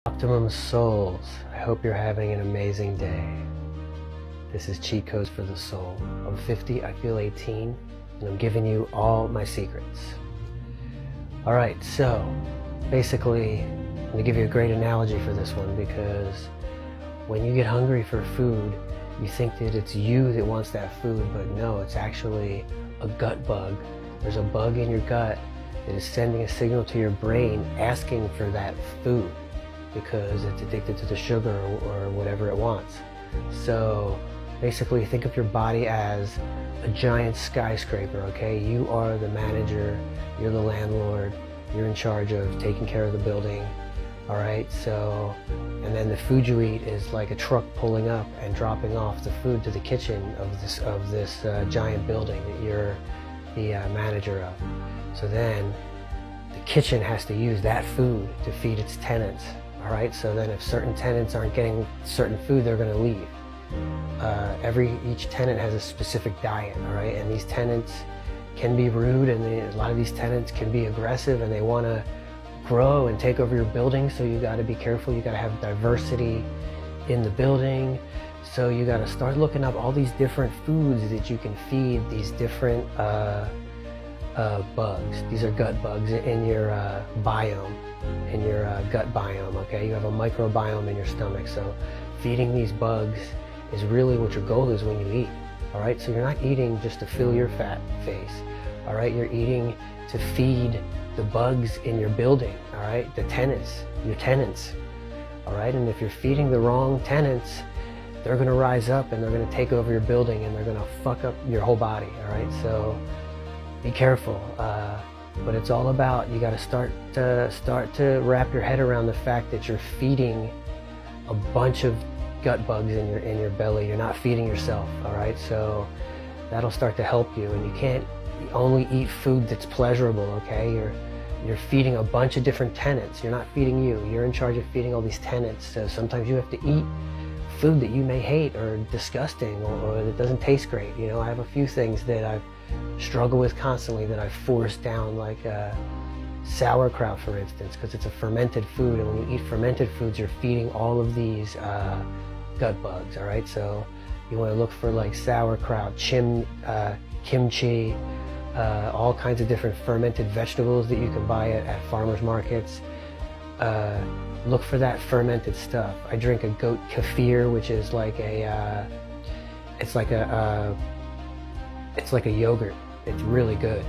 Optimum Souls, I hope you're having an amazing day. This is Cheat Codes for the Soul. I'm 50, I feel 18, and I'm giving you all my secrets. Alright, so basically, I'm going to give you a great analogy for this one, because when you get hungry for food, you think that it's you that wants that food, but no, it's actually a gut bug. There's a bug in your gut that is sending a signal to your brain asking for that food, because it's addicted to the sugar or whatever it wants. So basically think of your body as a giant skyscraper, okay? You are the manager, you're the landlord, you're in charge of taking care of the building, all right? So, and then the food you eat is like a truck pulling up and dropping off the food to the kitchen of this giant building that you're the manager of. So then the kitchen has to use that food to feed its tenants. All right, so then if certain tenants aren't getting certain food, they're going to leave. Each tenant has a specific diet, all right, and these tenants can be rude, and a lot of these tenants can be aggressive, and they want to grow and take over your building. So you got to be careful. You got to have diversity in the building. So you got to start looking up all these different foods that you can feed these different bugs. These are gut bugs in your biome. In your gut biome, okay? You have a microbiome in your stomach, so feeding these bugs is really what your goal is when you eat, all right? So you're not eating just to fill your fat face, all right? You're eating to feed the bugs in your building, all right? The tenants, your tenants, all right? And if you're feeding the wrong tenants, they're gonna rise up and they're gonna take over your building and they're gonna fuck up your whole body, all right? So be careful. But it's all about, you got to start to wrap your head around the fact that you're feeding a bunch of gut bugs in your belly. You're not feeding yourself, all right? So that'll start to help you. And you can't only eat food that's pleasurable, okay? You're feeding a bunch of different tenants. You're not feeding you. You're in charge of feeding all these tenants. So sometimes you have to eat food that you may hate or disgusting or that doesn't taste great. You know, I have a few things that I've struggle with constantly that I force down, like sauerkraut, for instance, because it's a fermented food, and when you eat fermented foods, you're feeding all of these gut bugs, all right? So you want to look for like sauerkraut, kimchi, all kinds of different fermented vegetables that you can buy at farmers markets. Look for that fermented stuff. I drink a goat kefir, which is like it's like a yogurt. It's really good.